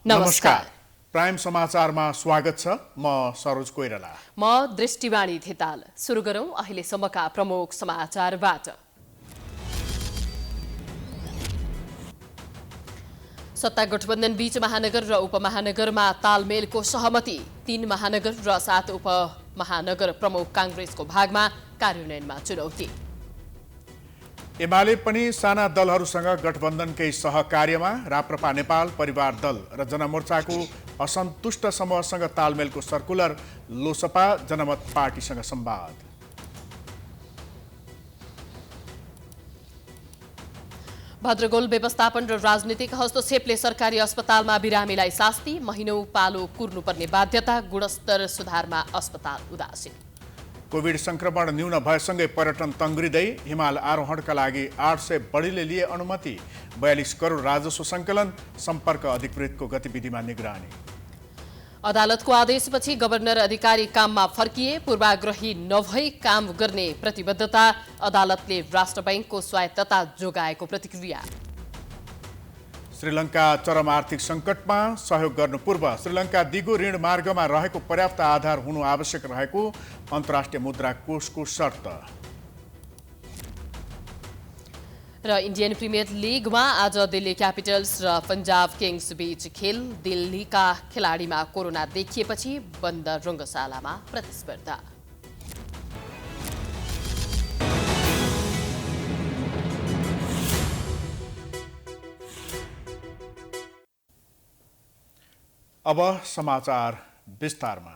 नमस्कार। प्राइम समाचारमा स्वागत छ। म सरोज कोइराला। म दृष्टिवाणी धिताल। सुरु गरौं अहिलेसम्मका प्रमुख समाचारबाट। सत्ता गठबन्धन बीच महानगर र उपमहानगरमा तालमेलको सहमति। 3 महानगर र 7 उपमहानगर प्रमुख कांग्रेसको भागमा कार्यान्वयनमा चुनौती। एमाले पनि साना दलहरूसँग गठबन्धनकै सहकार्यमा। राप्रपा नेपाल, परिवार दल र जनमोर्चाको असन्तुष्ट समूहसँग तालमेलको सर्कुलर। लोसपा जनमत पार्टीसँग संवाद। भद्रगोल व्यवस्थापन र राजनीतिक हस्तक्षेपले सरकारी अस्पतालमा बिरामीलाई शास्ति। महिनौं पालो कुर्नुपर्ने बाध्यता। गुणस्तर सुधारमा अस्पताल उदासीन। कोभिड संक्रमण न्यून भएसँगै पर्यटन तङ्ग्रिँदै। हिमाल आरोहणका लागि 800 बढीले लिए अनुमति। 42 करोड राजस्व सङ्कलन। सम्पर्क अधिकृतको गतिविधिमा निगरानी। अदालतको आदेशपछि गभर्नर अधिकारी काममा फर्किए। पूर्वाग्रही नभई काम गर्ने प्रतिबद्धता। अदालतले राष्ट्र बैंकको स्वायत्तता जोगाएको प्रतिक्रिया। श्रीलङ्का चरम आर्थिक सङ्कटमा। सहयोग गर्नु पूर्व श्रीलङ्का दिगो ऋण मार्गमा रहेको पर्याप्त आधार हुनु आवश्यक रहेको अन्तर्राष्ट्रिय मुद्रा कोषको शर्त। र इन्डियन प्रिमियर लिगमा आज दिल्ली क्यापिटल्स र पन्जाब किङ्स बीच खेल। दिल्लीका खेलाडीमा कोरोना देखिएपछि बन्द रङ्गशालामा प्रतिस्पर्धा। अब समाचार विस्तारमा।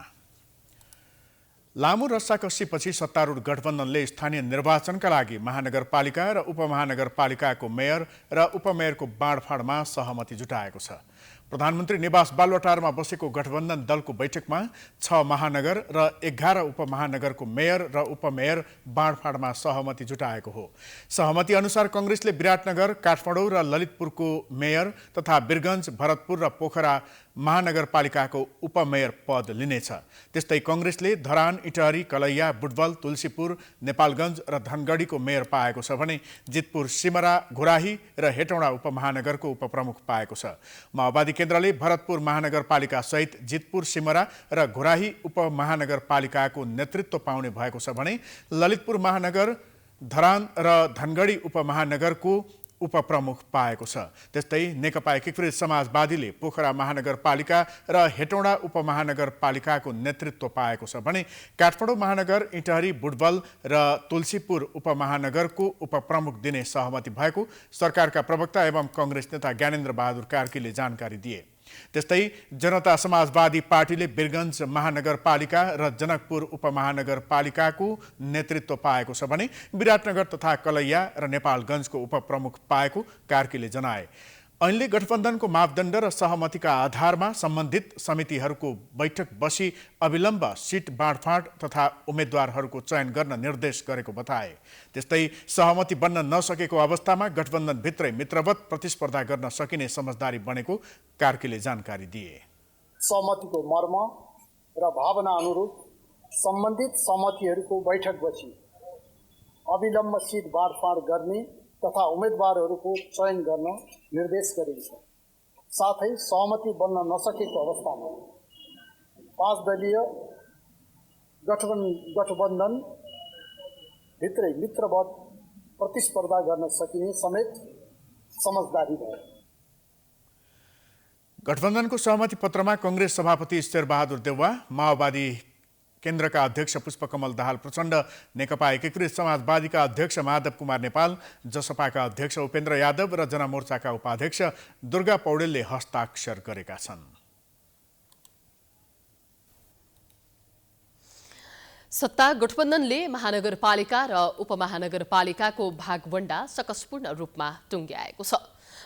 लामो रस्साकसीपछि सत्तारूढ गठबन्धनले स्थानीय निर्वाचनका लागि महानगरपालिका र उपमहानगरपालिकाको मेयर र उपमेयरको बाँडफाँडमा सहमति जुटाएको छ। प्रधानमन्त्री निवास बालुवाटारमा बसेको गठबन्धन दलको बैठकमा 6 महानगर र 11 उपमहानगरको मेयर र उपमेयर बाँडफाँडमा सहमति जुटाएको हो। सहमति अनुसार कांग्रेसले विराटनगर, काठमाडौँ र ललितपुरको मेयर तथा वीरगञ्ज, भरतपुर र पोखरा महानगरपालिकाको उपमेयर पद लिनेछ। त्यस्तै कांग्रेसले धरान, इटहरी, कलैया, बुटवल, तुलसीपुर, नेपालगञ्ज र धनगढीको मेयर पाएको छ भने जितपुर, सिमरा, घुराही र हेटौँडा उपमहानगरको उपप्रमुख पाएको छ। माओवादी केन्द्रले भरतपुर महानगरपालिका सहित जितपुर, सिमरा र घुराही उपमहानगरपालिकाको नेतृत्व पाउने भएको छ भने ललितपुर महानगर, धरान र धनगढी उपमहानगरको उपप्रमुख पाएको छ। त्यस्तै नेकपा एकीकृत समाजवादीले पोखरा महानगरपालिका र हेटौँडा उपमहानगरपालिकाको नेतृत्व पाएको छ भने काठमाडौँ महानगर, इटहरी, बुटवल र तुलसीपुर उपमहानगरको उपप्रमुख दिने सहमति भएको सरकारका प्रवक्ता एवं कांग्रेस नेता ज्ञानेन्द्र बहादुर कार्कीले जानकारी दिए। त्यस्तै जनता समाजवादी पार्टीले वीरगञ्ज महानगरपालिका र जनकपुर उपमहानगरपालिकाको नेतृत्व पाएको छ भने विराटनगर तथा कलैया र नेपालगञ्जको उपप्रमुख पाएको कार्कीले जनाए। ऐनले गठबन्धनको मापदण्ड र सहमतिका आधारमा सम्बन्धित समितिहरूको बैठक बसी अविलम्ब सिट बाँडफाँड तथा उम्मेद्वारहरूको चयन गर्न निर्देश गरेको बताए। त्यस्तै सहमति बन्न नसकेको अवस्थामा गठबन्धनभित्रै मित्रवत प्रतिस्पर्धा गर्न सकिने समझदारी बनेको कार्कीले जानकारी दिए। सहमतिको मर्म र भावना अनुरूप सम्बन्धित समितिहरूको बैठक बसी अविलम्ब सिट बाँडफाँड गर्ने तथा उम्मेदवारहरूको चयन गर्न निर्देश गरिन्छ। साथै सहमति बन्न नसकेको अवस्थामा 5 दलीय गठबन्धन भित्रै मित्रवत प्रतिस्पर्धा गर्न सकिने समेत समझदारी भयो। गठबन्धनको सहमति पत्रमा कांग्रेस सभापति शेरबहादुर देउवा, माओवादी केन्द्रका अध्यक्ष पुष्पकमल दाहाल प्रचण्ड, नेकपा एकीकृत समाजवादीका अध्यक्ष माधव कुमार नेपाल, जसपाका अध्यक्ष उपेन्द्र यादव र जनमोर्चाका उपाध्यक्ष दुर्गा पौडेलले हस्ताक्षर गरेका छन्। सत्ता गठबन्धनले महानगरपालिका र उपमहानगरपालिकाको भागवण्डा सकसपूर्ण रूपमा टुङ्ग्याएको छ।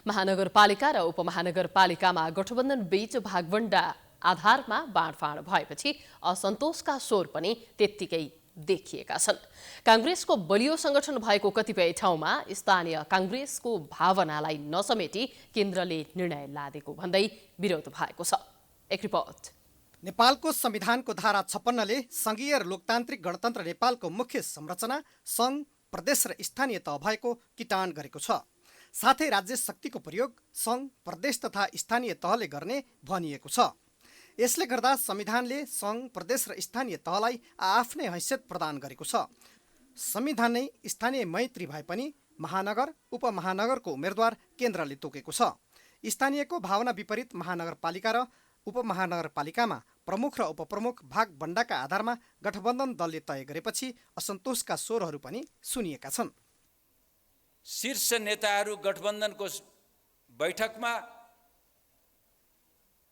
महानगरपालिका र उपमहानगरपालिकामा गठबन्धन बीच भागवण्डा आधारमा बाँडफाँड भएपछि असन्तोषका स्वर पनि त्यत्तिकै देखिएका छन्। कांग्रेसको बलियो संगठन भएको कतिपय ठाउँमा स्थानीय कांग्रेसको भावनालाई नसमेटी केन्द्रले निर्णय लादेको भन्दै विरोध भएको छ। एक रिपोर्ट। नेपालको संविधानको धारा 56ले संघीय र लोकतान्त्रिक गणतन्त्र नेपालको मुख्य संरचना सङ्घ, प्रदेश र स्थानीय तह भएको किटान गरेको छ। साथै राज्य शक्तिको प्रयोग सङ्घ, प्रदेश तथा स्थानीय तहले गर्ने भनिएको छ। यसले गर्दा संविधानले सङ्घ, प्रदेश र स्थानीय तहलाई आफ्नै हैसियत प्रदान गरेको छ। संविधान नै स्थानीय मैत्री भए पनि महानगर, उपमहानगरको उम्मेद्वार केन्द्रले तोकेको छ। स्थानीयको भावना विपरीत महानगरपालिका र उपमहानगरपालिकामा प्रमुख र उपप्रमुख भागबण्डाका आधारमा गठबन्धन दलले तय गरेपछि असन्तोषका स्वरहरू पनि सुनिएका छन्। शीर्ष नेताहरू गठबन्धनको बैठकमा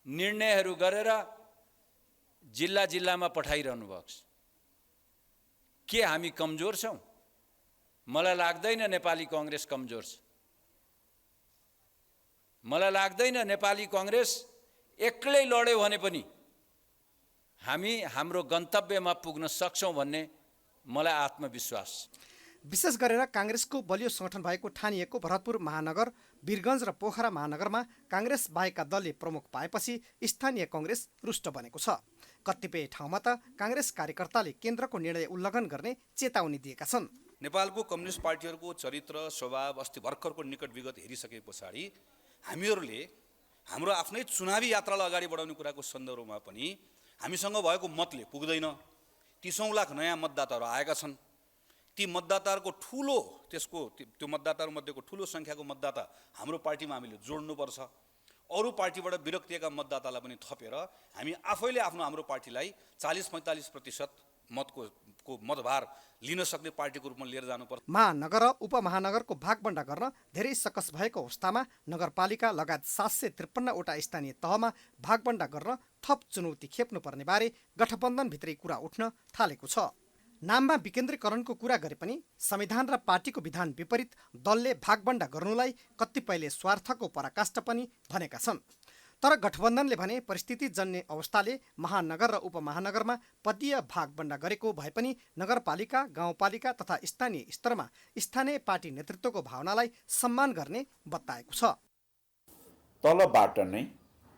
निर्णयहरू गरेर जिल्ला जिल्लामा पठाइरहनु भएको छ। के हामी कमजोर छौँ? मलाई लाग्दैन नेपाली कांग्रेस कमजोर छ। मलाई लाग्दैन नेपाली कांग्रेस एक्लै लड्यो भने पनि हामी हाम्रो गन्तव्यमा पुग्न सक्छौँ भन्ने मलाई आत्मविश्वास छ। विशेष गरेर काङ्ग्रेसको बलियो संगठन भएको ठानिएको भरतपुर महानगर, वीरगञ्ज र पोखरा महानगरमा काङ्ग्रेस बाहेकका दलले प्रमुख पाएपछि स्थानीय काङ्ग्रेस रुष्ट बनेको छ। कतिपय ठाउँमा त काङ्ग्रेस कार्यकर्ताले केन्द्रको निर्णय उल्लङ्घन गर्ने चेतावनी दिएका छन्। नेपालको कम्युनिस्ट पार्टीहरूको चरित्र, स्वभाव, अस्ति भर्खरको निकट विगत हेरिसके पछाडि हामीहरूले हाम्रो आफ्नै चुनावी यात्रालाई अगाडि बढाउने कुराको सन्दर्भमा पनि हामीसँग भएको मतले पुग्दैन। 30 लाख नयाँ मतदाताहरू आएका छन्। ती मतदाताहरूको त्यो मतदाताहरूमध्येको ठुलो सङ्ख्याको मतदाता हाम्रो पार्टीमा हामीले जोड्नुपर्छ। अरू पार्टीबाट विरक्तिएका मतदातालाई पनि थपेर हामी आफैले हाम्रो पार्टीलाई 40-45% मतको मतभार लिन सक्ने पार्टीको रूपमा लिएर जानुपर्छ। महानगर र उपमहानगरको भागबण्डा गर्न धेरै सकस भएको अवस्थामा नगरपालिका लगायत 753 वटा स्थानीय तहमा भागबण्डा गर्न थप चुनौती खेप्नुपर्ने बारे गठबन्धनभित्रै कुरा उठ्न थालेको छ। नाममा विकेन्द्रीकरणको कुरा गरे पनि संविधान र पार्टीको विधान विपरीत दलले भागबण्डा गर्नुलाई कतिपयले स्वार्थको पराकाष्ठ पनि भनेका छन्। तर गठबन्धनले भने परिस्थिति जन्य अवस्थाले महानगर र उपमहानगरमा पदीय भागबण्डा गरेको भए पनि नगरपालिका, गाउँपालिका तथा स्थानीय स्तरमा स्थानीय पार्टी नेतृत्वको भावनालाई सम्मान गर्ने बताएको छ। तलबाट नै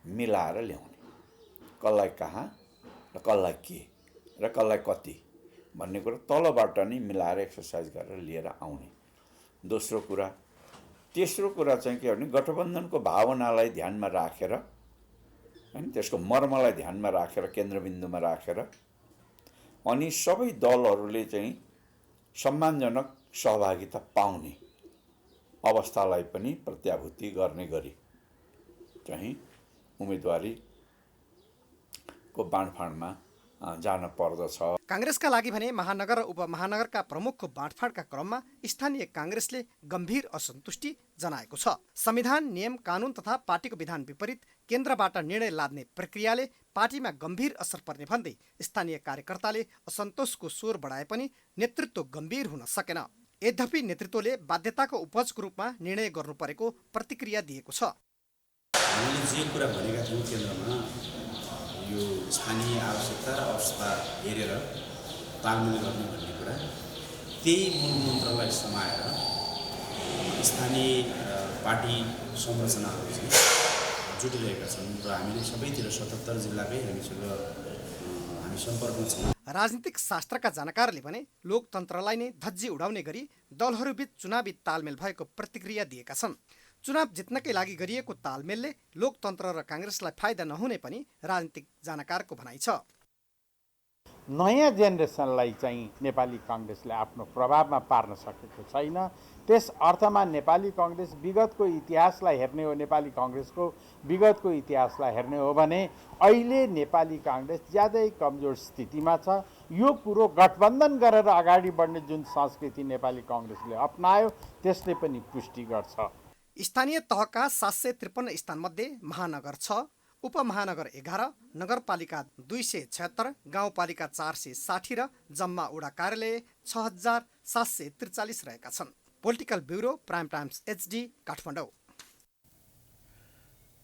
मिलाएर ल्याउने, कसलाई कहाँ र कसलाई के र कसलाई कति भन्ने कुरा तलबाट नै मिलाएर एक्सर्साइज गरेर लिएर आउने। दोस्रो कुरा, तेस्रो कुरा चाहिँ के भने गठबन्धनको भावनालाई ध्यानमा राखेर, हैन, त्यसको मर्मलाई ध्यानमा राखेर, केन्द्रबिन्दुमा राखेर अनि सबै दलहरूले चाहिँ सम्मानजनक सहभागिता पाउने अवस्थालाई पनि प्रत्याभूति गर्ने गरी चाहिँ उम्मेदवारीको बाँडफाँडमा जान पर्दछ। काङ्ग्रेसका लागि भने महानगर र उपमहानगरका प्रमुखको बाँडफाँडका क्रममा स्थानीय काङ्ग्रेसले गम्भीर असन्तुष्टि जनाएको छ। संविधान, नियम, कानुन तथा पार्टीको विधान विपरीत केन्द्रबाट निर्णय लाद्ने प्रक्रियाले पार्टीमा गम्भीर असर पर्ने भन्दै स्थानीय कार्यकर्ताले असन्तोषको स्वर बढाए पनि नेतृत्व गम्भीर हुन सकेन। यद्यपि नेतृत्वले बाध्यताको उपजको रूपमा निर्णय गर्नु परेको प्रतिक्रिया दिएको छ। हामीले जे कुरा भनेका थियौँ केन्द्रमा यो स्थानीय आवश्यकता र अवस्था हेरेर तालमेल गर्ने भन्ने कुरा, त्यही मूल मन्त्रलाई समाएर स्थानीय पार्टी संरचनाहरू चाहिँ जुटिरहेका छन् र हामीले सबैतिर 77 जिल्लाकै हामी सम्पर्कमा छौँ। राजनीतिक शास्त्रका जानकारले भने लोकतन्त्रलाई नै धज्जी उडाउने गरी दलहरूबीच चुनावी तालमेल भएको प्रतिक्रिया दिएका छन्। चुनाव जित्नकै लागि गरिएको तालमेलले लोकतन्त्र र काङ्ग्रेसलाई फाइदा नहुने पनि राजनीतिक जानकारको भनाइ छ। नयाँ जेनेरेसनलाई चाहिँ नेपाली काङ्ग्रेसले आफ्नो प्रभावमा पार्न सकेको छैन। त्यस अर्थमा नेपाली काङ्ग्रेस विगतको इतिहासलाई हेर्ने हो, नेपाली काङ्ग्रेसको विगतको इतिहासलाई हेर्ने हो भने अहिले नेपाली काङ्ग्रेस ज्यादै कमजोर स्थितिमा छ। यो कुरो गठबन्धन गरेर अगाडि बढ्ने जुन संस्कृति नेपाली काङ्ग्रेसले अपनायो त्यसले पनि पुष्टि गर्छ। स्थानीय तहका 753 स्थानमध्ये महानगर 6, उपमहानगर 11, नगरपालिका 276, गाउँपालिका 460 र जम्मा वडा कार्यालय 6743 रहेका छन्। Political bureau, prime times HD, Kathmandu.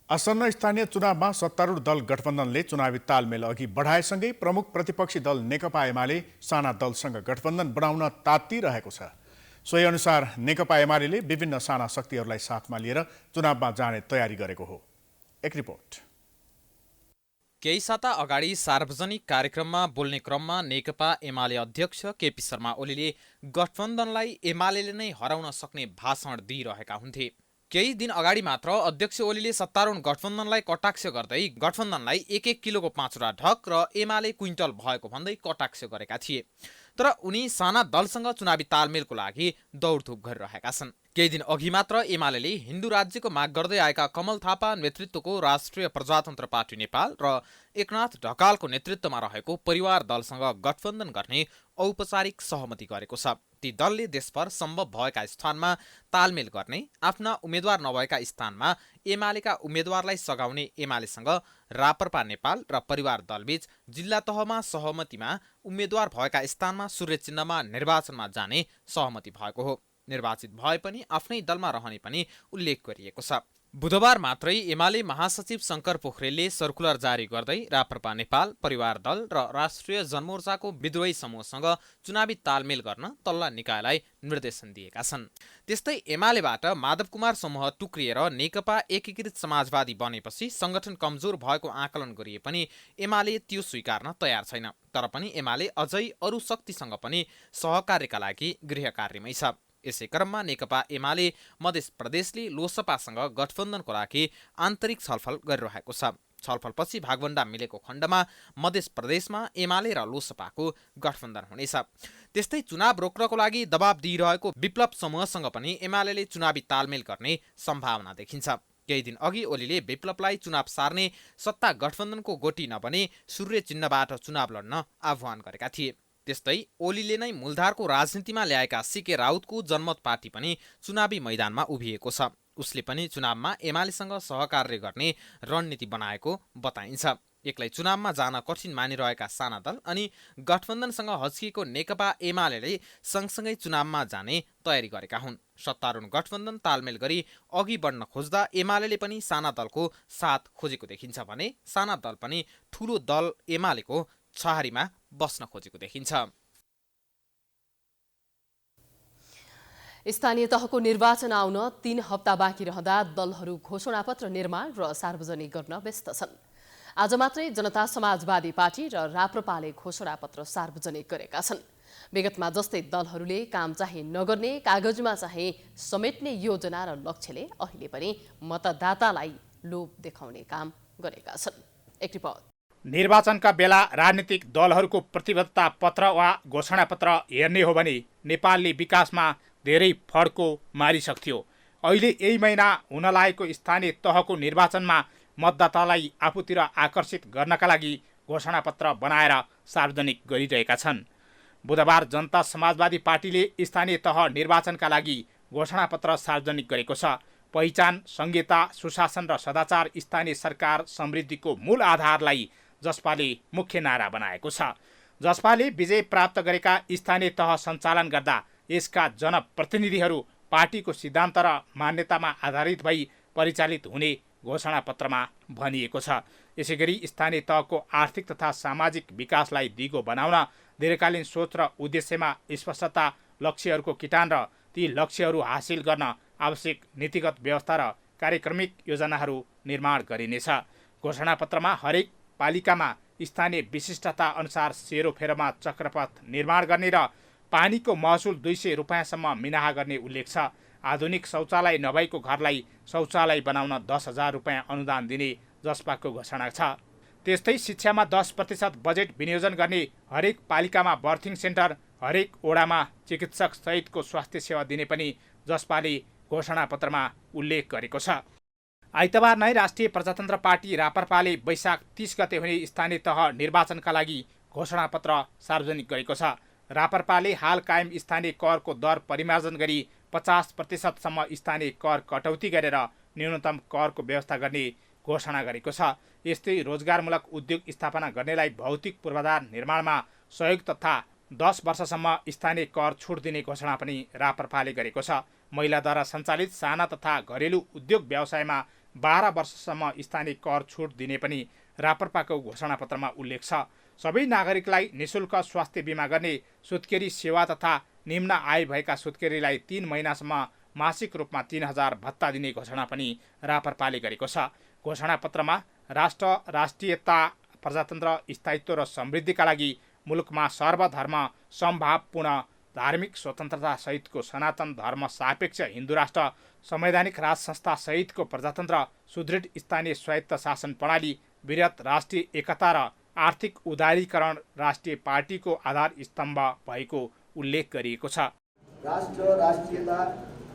आसन्न स्थानीय चुनावमा सत्तारूढ दल गठबन्धनले चुनावी तालमेल अघि बढाएसँगै प्रमुख प्रतिपक्षी दल नेकपा एमाले साना दलसँग गठबन्धन बनाउन तात्तिरहेको छ। सोही अनुसार नेकपा एमाले विभिन्न साना शक्तिहरूलाई साथमा लिएर चुनावमा जाने तयारी गरेको हो। एक रिपोर्ट। केही साता अगाडि सार्वजनिक कार्यक्रममा बोल्ने क्रममा नेकपा एमाले अध्यक्ष केपी शर्मा ओलीले गठबन्धनलाई एमाले नै हराउन सक्ने भाषण दिइरहेका हुन्थे। केही दिन अगाडि मात्र अध्यक्ष ओलीले सत्तारूढ गठबन्धनलाई कटाक्ष गर्दै गठबन्धनलाई 1-1 किलोको 5वटा ढक र एमाले क्विन्टल भएको भन्दै कटाक्ष गरेका थिए। तर उनी साना दलसँग चुनावी तालमेलको लागि दौडधुप गरिरहेका छन्। केही दिन अघि मात्र एमाले हिन्दू राज्यको माग गर्दै आएका कमल थापा नेतृत्वको राष्ट्रिय प्रजातन्त्र पार्टी नेपाल र एकनाथ ढकालको नेतृत्वमा रहेको परिवार दलसँग गठबन्धन गर्ने औपचारिक सहमति गरेको छ। ती दलले देशभर सम्भव भएका स्थानमा तालमेल गर्ने, आफ्ना उम्मेद्वार नभएका स्थानमा एमालेका उम्मेद्वारलाई सघाउने एमालेसँग राप्रपा नेपाल र परिवार दलबीच जिल्ला तहमा सहमतिमा उम्मेद्वार भएका स्थानमा सूर्य चिन्हमा निर्वाचनमा जाने सहमति भएको हो। निर्वाचित भए पनि आफ्नै दलमा रहने पनि उल्लेख गरिएको छ। बुधबार मात्रै एमाले महासचिव शङ्कर पोखरेलले सर्कुलर जारी गर्दै राप्रपा नेपाल, परिवार दल र राष्ट्रिय जनमोर्चाको विद्रोही समूहसँग चुनावी तालमेल गर्न तल्ला निकायलाई निर्देशन दिएका छन्। त्यस्तै एमालेबाट माधव कुमार समूह टुक्रिएर नेकपा एकीकृत समाजवादी बनेपछि संगठन कमजोर भएको आकलन गरिए पनि एमाले त्यो स्वीकार्न तयार छैन। तर पनि एमाले अझै अरू शक्तिसँग पनि सहकार्यका लागि गृह कार्यमै छ। यसै क्रममा नेकपा एमाले मध्य प्रदेशले लोसपासँग गठबन्धनको लागि आन्तरिक छलफल गरिरहेको छ। छलफलपछि भागभण्डा मिलेको खण्डमा मध्य प्रदेशमा एमाले र लोसपाको गठबन्धन हुनेछ। त्यस्तै चुनाव रोक्नको लागि दबाब दिइरहेको विप्लव समूहसँग पनि एमाले चुनावी तालमेल गर्ने सम्भावना देखिन्छ। केही दिन अघि ओलीले विप्लवलाई चुनाव सार्ने सत्ता गठबन्धनको गोटी नबने सूर्य चिन्हबाट चुनाव लड्न आह्वान गरेका थिए। त्यस्तै ओलीले नै मूलधारको राजनीतिमा ल्याएका सीके राउतको जनमत पार्टी पनि चुनावी मैदानमा उभिएको छ। उसले पनि चुनावमा एमालेसँग सहकार्य गर्ने रणनीति बनाएको बताइन्छ। एक्लै चुनावमा जान कठिन मानिरहेका साना दल अनि गठबन्धनसँग हच्किएको नेकपा एमाले सँगसँगै चुनावमा जाने तयारी गरेका हुन्। सत्तारूढ गठबन्धन तालमेल गरी अघि बढ्न खोज्दा एमाले पनि साना दलको साथ खोजेको देखिन्छ भने साना दल पनि ठूलो दल एमालेको छहारीमा बस्न खोजेको देखिन्छ। स्थानीय तहको निर्वाचन आउन 3 हप्ता बाँकी रहँदा दलहरू घोषणापत्र निर्माण र सार्वजनिक गर्न व्यस्त छन्। आज मात्रै जनता समाजवादी पार्टी र राप्रपाले घोषणापत्र सार्वजनिक गरेका छन्। विगतमा जस्तै दलहरूले काम चाहिँ नगर्ने, कागजमा चाहिँ समेट्ने योजना र लक्ष्यले अहिले पनि मतदातालाई लोभ देखाउने काम गरेका छन्। एक रिपोर्ट। निर्वाचनका बेला राजनीतिक दलहरूको प्रतिबद्धता पत्र वा घोषणापत्र हेर्ने हो भने नेपालले विकासमा धेरै फड्को मारिसक्थ्यो। अहिले यही महिना हुन लागेको स्थानीय तहको निर्वाचनमा मतदातालाई आफूतिर आकर्षित गर्नका लागि घोषणापत्र बनाएर सार्वजनिक गरिरहेका छन्। बुधबार जनता समाजवादी पार्टीले स्थानीय तह निर्वाचनका लागि घोषणापत्र सार्वजनिक गरेको छ। पहिचान, संहिता, सुशासन र सदाचार स्थानीय सरकार समृद्धिको मूल आधारलाई जसपाले मुख्य नारा बनाएको छ। जसपाले विजय प्राप्त गरेका स्थानीय तह सञ्चालन गर्दा यसका जनप्रतिनिधिहरू पार्टीको सिद्धान्त र मान्यतामा आधारित भई परिचालित हुने घोषणापत्रमा भनिएको छ। यसैगरी स्थानीय तहको आर्थिक तथा सामाजिक विकासलाई दिगो बनाउन दीर्घकालीन सोच र उद्देश्यमा स्पष्टता, लक्ष्यहरूको किटान र ती लक्ष्यहरू हासिल गर्न आवश्यक नीतिगत व्यवस्था र कार्यक्रमिक योजनाहरू निर्माण गरिनेछ। घोषणापत्रमा हरेक पालिकामा स्थानीय विशिष्टता अनुसार सेरोफेरोमा चक्रपथ निर्माण गर्ने र पानीको महसुल 200 रुपियाँसम्म मिनाहा गर्ने उल्लेख छ। आधुनिक शौचालय नभएको घरलाई शौचालय बनाउन 10,000 रुपियाँ अनुदान दिने जसपाको घोषणा छ। त्यस्तै शिक्षामा 10% बजेट विनियोजन गर्ने, हरेक पालिकामा बर्थिङ सेन्टर, हरेक ओडामा चिकित्सक सहितको स्वास्थ्य सेवा दिने पनि जसपाले घोषणापत्रमा उल्लेख गरेको छ। आइतबार नै राष्ट्रिय प्रजातन्त्र पार्टी राप्रपाले वैशाख 30 गते हुने स्थानीय तह निर्वाचनका लागि घोषणापत्र सार्वजनिक गरेको छ। राप्रपाले हाल कायम स्थानीय करको दर परिमार्जन गरी 50% सम्म स्थानीय कर कटौती गरेर न्यूनतम करको व्यवस्था गर्ने घोषणा गरेको छ। यस्तै रोजगारमूलक उद्योग स्थापना गर्नेलाई भौतिक पूर्वाधार निर्माणमा सहयोग तथा 10 वर्षसम्म स्थानीय कर छुट दिने घोषणा पनि राप्रपाले गरेको छ। महिलाद्वारा सञ्चालित साना तथा घरेलु उद्योग व्यवसायमा 12 वर्षसम्म स्थानीय कर छुट दिने पनि राप्रपाको घोषणापत्रमा उल्लेख छ। सबै नागरिकलाई निशुल्क स्वास्थ्य बिमा गर्ने, सुत्केरी सेवा तथा निम्न आय भएका सुत्केरीलाई 3 महिनासम्म मासिक रूपमा 3,000 भत्ता दिने घोषणा पनि राप्रपाले गरेको छ। घोषणापत्रमा राष्ट्र, राष्ट्रियता, प्रजातन्त्र, स्थायित्व र समृद्धिका लागि मुलुकमा सर्वधर्म समभावपूर्ण धार्मिक स्वतन्त्रता सहितको सनातन धर्म सापेक्ष हिन्दू राष्ट्र, संवैधानिक राज संस्था सहितको प्रजातन्त्र, सुदृढ स्थानीय स्वायत्त शासन प्रणाली, वृहत राष्ट्रिय एकता र आर्थिक उदारीकरण राष्ट्रिय पार्टीको आधार स्तम्भ भएको उल्लेख गरिएको छ। राष्ट्र, राष्ट्रियता,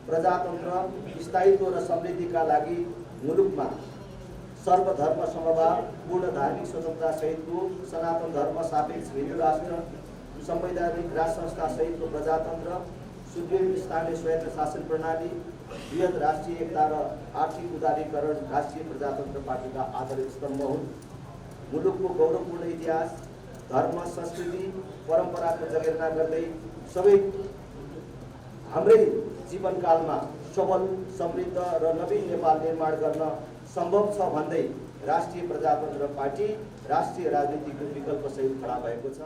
प्रजातन्त्र, स्थायित्व र समृद्धिका लागि मुलुकमा सर्वधर्म समभाव, पूर्ण धार्मिक स्वतन्त्रता सहितको सनातन धर्म सापेक्ष हिन्दू राष्ट्र, संवैधानिक राज संस्था सहितको प्रजातन्त्र, सुदृढ स्थानीय स्वायत्त शासन प्रणाली, वृहत राष्ट्रिय एकता र आर्थिक उदारीकरण राष्ट्रिय प्रजातन्त्र पार्टीका आधार स्तम्भ हुन्। मुलुकको गौरवपूर्ण इतिहास, धर्म, संस्कृति, परम्पराको जगेर्ना गर्दै सबै हाम्रै जीवनकालमा सबल, समृद्ध र नवीन नेपाल निर्माण गर्न सम्भव छ भन्दै राष्ट्रिय प्रजातन्त्र पार्टी राष्ट्रिय राजनीतिको विकल्पसहित खडा भएको छ।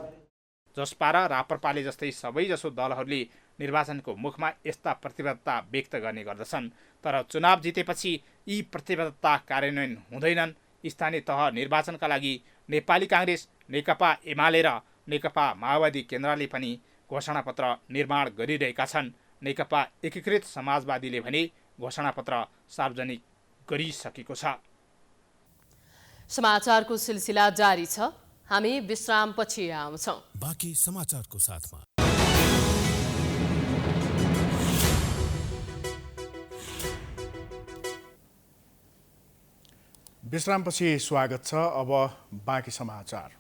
जसपा र राप्रपाले जस्तै सबैजसो दलहरूले निर्वाचनको मुखमा यस्ता प्रतिबद्धता व्यक्त गर्ने गर्दछन्, तर चुनाव जितेपछि यी प्रतिबद्धता कार्यान्वयन हुँदैनन्। स्थानीय तह निर्वाचनका लागि नेपाली काङ्ग्रेस, नेकपा एमाले र नेकपा माओवादी केन्द्रले पनि घोषणापत्र निर्माण गरिरहेका छन्। नेकपा एकीकृत समाजवादीले भने घोषणापत्र सार्वजनिक गरिसकेको छ। समाचारको सिलसिला जारी छ। हामी विश्रामपछि आउँछौँ। बाँकी समाचारको साथमा विश्रामपछि स्वागत छ। अब बाँकी समाचार।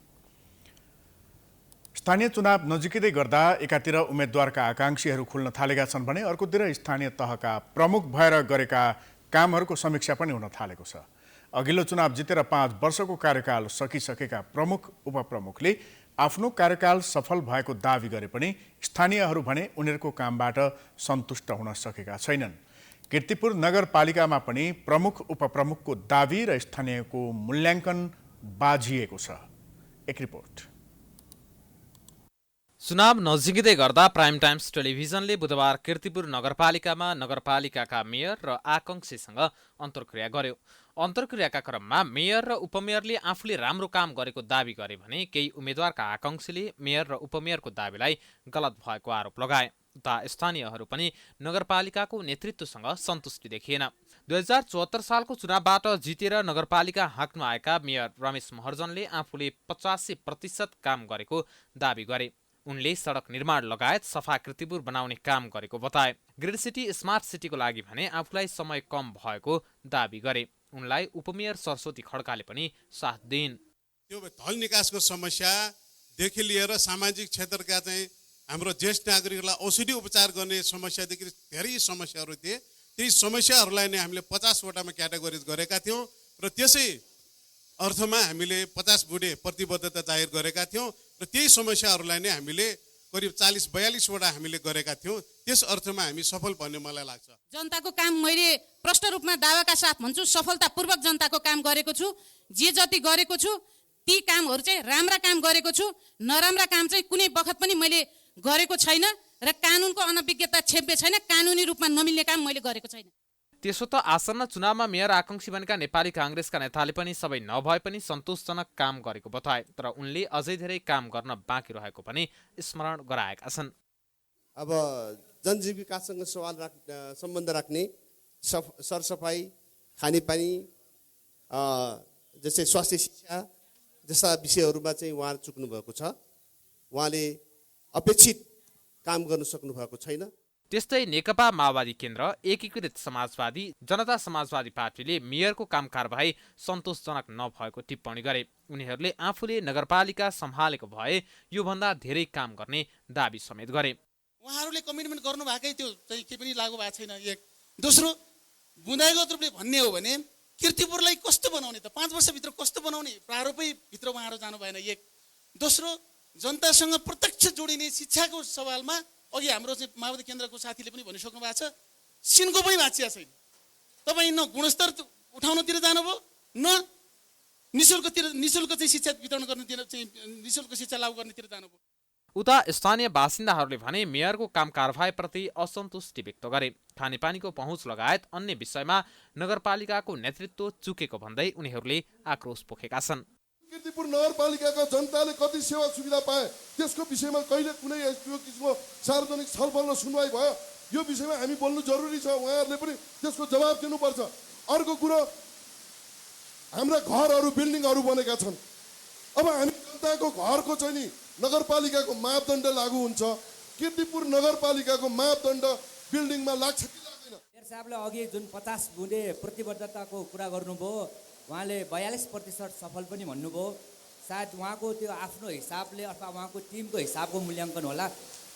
स्थानीय चुनाव नजिकै गर्दा एकातिर उम्मेद्वारका आकांक्षीहरू खुल्न थालेका छन् भने अर्कोतिर स्थानीय तहका प्रमुख भएर गरेका कामहरूको समीक्षा पनि हुन थालेको छ। अघिल्लो चुनाव जितेर 5 वर्षको कार्यकाल सकिसकेका प्रमुख उपप्रमुखले आफ्नो कार्यकाल सफल भएको दावी गरे पनि स्थानीयहरू भने उनीहरूको कामबाट सन्तुष्ट हुन सकेका छैनन्। कीर्तिपुर नगरपालिकामा पनि प्रमुख उपप्रमुखको दावी र स्थानीयको मूल्याङ्कन बाझिएको छ। एक रिपोर्ट। चुनाव नजिकै गर्दा प्राइम टाइम्स टेलिभिजनले बुधबार कीर्तिपुर नगरपालिकामा नगरपालिकाका मेयर र आकांक्षीसँग अन्तर्क्रिया गर्यो। अन्तर्क्रियाका क्रममा मेयर र उपमेयरले आफूले राम्रो काम गरेको दावी गरे भने केही उम्मेद्वारका आकांक्षीले मेयर र उपमेयरको दावीलाई गलत भएको आरोप लगाए। उता स्थानीयहरू पनि नगरपालिकाको नेतृत्वसँग सन्तुष्टि देखिएन। 2074 सालको चुनावबाट जितेर नगरपालिका हाँक्न आएका मेयर रमेश महर्जनले आफूले 85% काम गरेको दावी गरे। उनले सडक निर्माण लगायत सफा कीर्तिपुर बनाउने काम गरेको बताए। ग्रिन सिटी स्मार्ट सिटीको लागि भने आफूलाई समय कम भएको दावी गरे। उनलाई उपमेयर सरस्वती खड्काले पनि साथ दिइन्। त्यो थल निकासको समस्यादेखि लिएर सामाजिक क्षेत्रका चाहिँ हाम्रो ज्येष्ठ नागरिकहरूलाई औषधि उपचार गर्ने समस्यादेखि धेरै समस्याहरू थिए। ती समस्याहरूलाई नै हामीले 50 वटामा क्याटेगोरिज गरेका थियौँ र त्यसै अर्थमा हामीले 50 बुढे प्रतिबद्धता जाहेर गरेका थियौँ र त्यही समस्याहरूलाई नै हामीले करिब 40-42 वटा हामीले गरेका थियौँ। त्यस अर्थमा हामी सफल भन्ने मलाई लाग्छ। जनताको काम मैले प्रष्ट रूपमा दावाका साथ भन्छु, सफलतापूर्वक जनताको काम गरेको छु। जे जति गरेको छु ती कामहरू चाहिँ राम्रा काम गरेको छु। नराम्रा काम चाहिँ कुनै बखत पनि मैले गरेको छैन र कानुनको अनभिज्ञता छेप्पे छैन। कानुनी रूपमा नमिल्ने काम मैले गरेको छैन। त्यसो त आसन्न चुनावमा मेयर आकांक्षी बनेका नेपाली काङ्ग्रेसका नेताले पनि सबै नभए पनि सन्तोषजनक काम गरेको बताए। तर उनले अझै धेरै काम गर्न बाँकी रहेको पनि स्मरण गराएका छन्। अब जनजीविकासँग सम्बन्ध राख्ने सरसफाइ, खानेपानी, जस्तै स्वास्थ्य शिक्षा जस्ता विषयहरूमा चाहिँ उहाँहरू चुक्नु भएको छ। उहाँले अपेक्षित काम गर्न सक्नु भएको छैन। त्यस्तै नेकपा माओवादी केन्द्र, एकीकृत समाजवादी, जनता समाजवादी पार्टीले मेयरको काम कारबाही सन्तोषजनक नभएको टिप्पणी गरे। उनीहरूले आफूले नगरपालिका सम्हालेको भए योभन्दा धेरै काम गर्ने दावी समेत गरे। उहाँहरूले कमिटमेन्ट गर्नु भएकै त्यो चाहिँ के पनि लागू भएको छैन। एक दोस्रो, बुँदाइगत रूपले भन्ने हो भने कीर्तिपुरलाई कस्तो बनाउने त 5 वर्षभित्र कस्तो बनाउने प्रारूपै भित्र उहाँहरू जानु भएन। एक दोस्रो, जनतासँग प्रत्यक्ष जोडिने शिक्षाको सवालमा अघि हाम्रो चाहिँ माओवादी केन्द्रको साथीले पनि भनिसक्नु भएको छ, सिनको पनि भाँचिया छैन। तपाईँ न गुणस्तर उठाउनतिर जानुभयो न निःशुल्क चाहिँ शिक्षा वितरण गर्नेतिर चाहिँ निःशुल्क शिक्षा लागू गर्नेतिर जानुभयो। उता स्थानीय बासिन्दाहरूले भने मेयरको काम कारबाहीप्रति असन्तुष्टि व्यक्त गरे। खानेपानीको पहुँच लगायत अन्य विषयमा नगरपालिकाको नेतृत्व चुकेको भन्दै उनीहरूले आक्रोश पोखेका छन्। कीर्तिपुर नगरपालिकाका जनताले कति सेवा सुविधा पाए त्यसको विषयमा कहिले कुनै यो किसिमको सार्वजनिक छलफल र सुनवाई भयो? यो विषयमा हामी बोल्नु जरुरी छ। उहाँहरूले पनि त्यसको जवाब दिनुपर्छ। अर्को कुरो, हाम्रा घरहरू बिल्डिङहरू बनेका छन्। अब हामी जनताको घरको चाहिँ नि नगरपालिकाको मापदण्ड लागू हुन्छ। कीर्तिपुर नगरपालिकाको मापदण्ड बिल्डिङमा लाग्छ कि लाग्दैन? मेयर साहबले अघि जुन 50 बुँदे प्रतिबद्धताको कुरा गर्नुभयो, उहाँले 42% सफल पनि भन्नुभयो। सायद उहाँको त्यो आफ्नो हिसाबले अथवा उहाँको टिमको हिसाबको मूल्याङ्कन होला,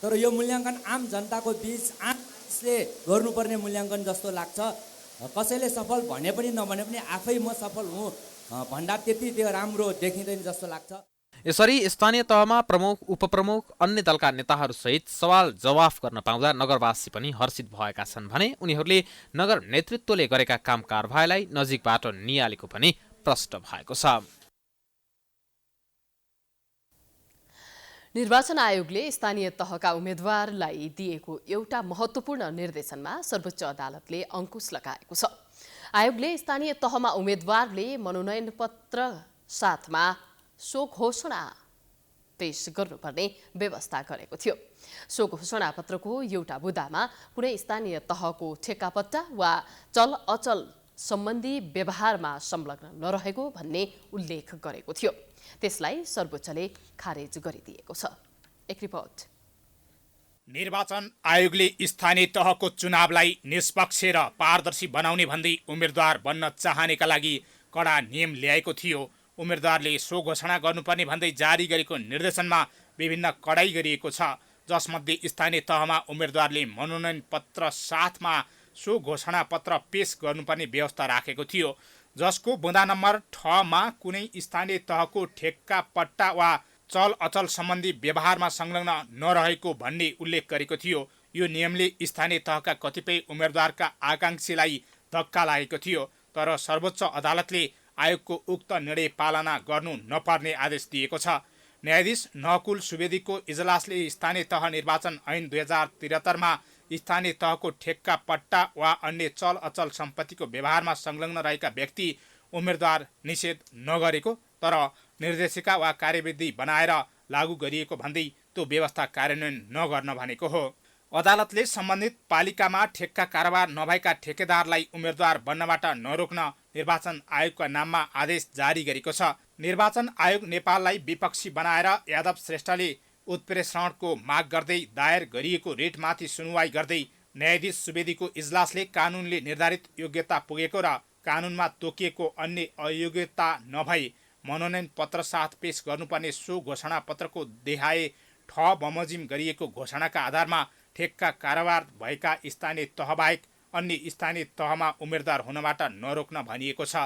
तर यो मूल्याङ्कन आम जनताको बीच आफूले गर्नुपर्ने मूल्याङ्कन जस्तो लाग्छ। कसैले सफल भने पनि नभने पनि आफै म सफल हुँ भन्दा त्यति त्यो राम्रो देखिँदैन जस्तो लाग्छ। यसरी स्थानीय तहमा प्रमुख उपप्रमुख अन्य दलका नेताहरूसहित सवाल जवाफ गर्न पाउँदा नगरवासी पनि हर्षित भएका छन् भने उनीहरूले नगर नेतृत्वले गरेका काम कारबाहीलाई नजिकबाट नियालेको पनि प्रष्ट भएको छ। निर्वाचन आयोगले स्थानीय तहका उम्मेद्वारलाई दिएको एउटा महत्त्वपूर्ण निर्देशनमा सर्वोच्च अदालतले अंकुश लगाएको छ। आयोगले स्थानीय तहमा उम्मेद्वारले मनोनयन पत्र साथमा सो घोषणा पेश गर्नुपर्ने व्यवस्था गरेको थियो। सो घोषणा पत्रको एउटा बुँदामा कुनै स्थानीय तहको ठेक्कापट्टा वा चल अचल सम्बन्धी व्यवहारमा संलग्न नरहेको भन्ने उल्लेख गरेको थियो। त्यसलाई सर्वोच्चले खारेज गरिदिएको छ। एक रिपोर्ट। निर्वाचन आयोगले स्थानीय तहको चुनावलाई निष्पक्ष र पारदर्शी बनाउने भन्दै उम्मेद्वार बन्न चाहनेका लागि कडा नियम ल्याएको थियो। उम्मेद्वारले सो घोषणा गर्नुपर्ने भन्दै जारी गरेको निर्देशनमा विभिन्न कडाई गरिएको छ, जसमध्ये स्थानीय तहमा उम्मेद्वारले मनोनयन पत्र साथमा सो घोषणा पत्र पेश गर्नुपर्ने व्यवस्था राखेको थियो, जसको बुँदा नम्बर 6 मा कुनै स्थानीय तहको ठेक्का पट्टा वा चल अचल सम्बन्धी व्यवहारमा संलग्न नरहेको भन्ने उल्लेख गरेको थियो। यो नियमले स्थानीय तहका कतिपय उम्मेद्वारका आकांक्षीलाई धक्का लागेको थियो, तर सर्वोच्च अदालतले आयोगको उक्त निर्णय पालना गर्नु नपर्ने आदेश दिएको छ। न्यायाधीश नकुल सुवेदीको इजलासले स्थानीय तह निर्वाचन ऐन 2073 मा स्थानीय तहको ठेक्का पट्टा वा अन्य चल अचल सम्पत्तिको व्यवहारमा संलग्न रहेका व्यक्ति उम्मेद्वार निषेध नगरेको तर निर्देशिका वा कार्यविधि बनाएर लागू गरिएको भन्दै त्यो व्यवस्था कार्यान्वयन नगर्न भनेको हो। अदालतले सम्बन्धित पालिकामा ठेक्का कारोबार नभएका ठेकेदारलाई उम्मेद्वार बन्नबाट नरोक्न निर्वाचन आयोगका नाममा आदेश जारी गरेको छ। निर्वाचन आयोग नेपाललाई विपक्षी बनाएर यादव श्रेष्ठले उत्प्रेषणको माग गर्दै दायर गरिएको रिटमाथि सुनवाई गर्दै न्यायाधीश सुवेदीको इजलासले कानुनले निर्धारित योग्यता पुगेको र कानुनमा तोकिएको अन्य अयोग्यता नभई मनोनयन पत्र साथ पेश गर्नुपर्ने सो घोषणा पत्रको देहाए बमोजिम गरिएको घोषणाका आधारमा ठेक्का कारोबार भएका स्थानीय तहबाहेक अन्य स्थानीय तहमा उम्मेद्वार हुनबाट नरोक्न भनिएको छ।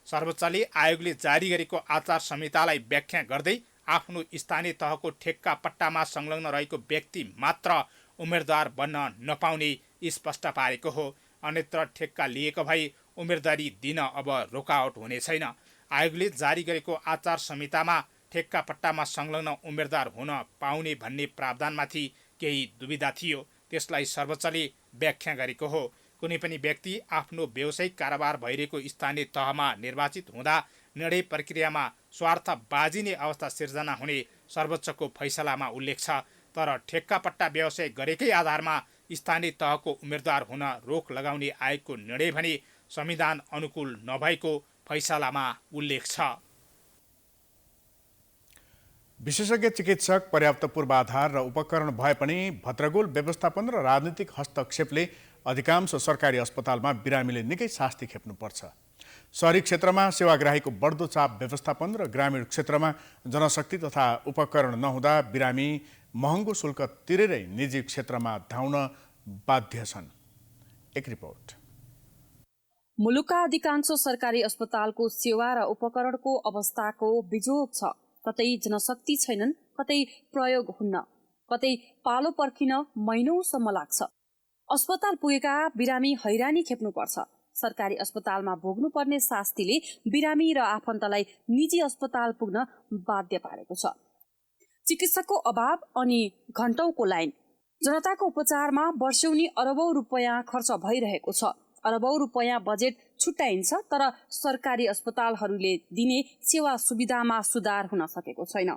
सर्वोच्चले आयोगले जारी गरेको आचार संहितालाई व्याख्या गर्दै आफ्नो स्थानीय तहको ठेक्का पट्टामा संलग्न रहेको व्यक्ति मात्र उम्मेद्वार बन्न नपाउने स्पष्ट पारेको हो। अन्यत्र ठेक्का लिएको भई उम्मेदवारी दिन अब रोकावट हुने छैन। आयोगले जारी गरेको आचार संहितामा ठेक्का पट्टामा संलग्न उम्मेद्वार हुन पाउने भन्ने प्रावधानमाथि केही दुविधा थियो, त्यसलाई सर्वोच्चले व्याख्या गरेको हो। कुनै पनि व्यक्ति आफ्नो व्यावसायिक कारोबार भइरहेको स्थानीय तहमा निर्वाचित हुँदा निर्णय प्रक्रियामा स्वार्थ बाजिने अवस्था सिर्जना हुने सर्वोच्चको फैसलामा उल्लेख छ, तर ठेक्का पट्टा व्यवसाय गरेकै आधारमा स्थानीय तहको उम्मेद्वार हुन रोक लगाउने आयोगको निर्णय भने संविधान अनुकूल नभएको फैसलामा उल्लेख छ। विशेषज्ञ चिकित्सक पर्याप्त पूर्वाधार र उपकरण भए पनि भद्रगोल व्यवस्थापन र राजनीतिक हस्तक्षेपले अधिकांश सरकारी अस्पतालमा बिरामीले निकै शास्ति खेप्नुपर्छ। शहरी क्षेत्रमा सेवाग्राहीको बढ्दो चाप व्यवस्थापन र ग्रामीण क्षेत्रमा जनशक्ति तथा उपकरण नहुँदा बिरामी महँगो शुल्क तिरेरै निजी क्षेत्रमा धाउन बाध्य छन्। एक रिपोर्ट। मुलुकका अधिकांश सरकारी अस्पतालको सेवा र उपकरणको अवस्थाको बिजोग छ। कतै जनशक्ति छैनन्, कतै प्रयोग हुन्न, कतै पालो पर्खिन महिनौसम्म लाग्छ। अस्पताल पुगेका बिरामी हैरानी खेप्नुपर्छ। सरकारी अस्पतालमा भोग्नुपर्ने शास्तिले बिरामी र आफन्तलाई निजी अस्पताल पुग्न बाध्य पारेको छ। चिकित्सकको अभाव अनि घण्टौंको लाइन, जनताको उपचारमा वर्षौनी अरबौं रुपैयाँ खर्च भइरहेको छ। अरबौं रुपैयाँ बजेट छुट्याइन्छ तर सरकारी अस्पतालहरूले दिने सेवा सुविधामा सुधार हुन सकेको छैन।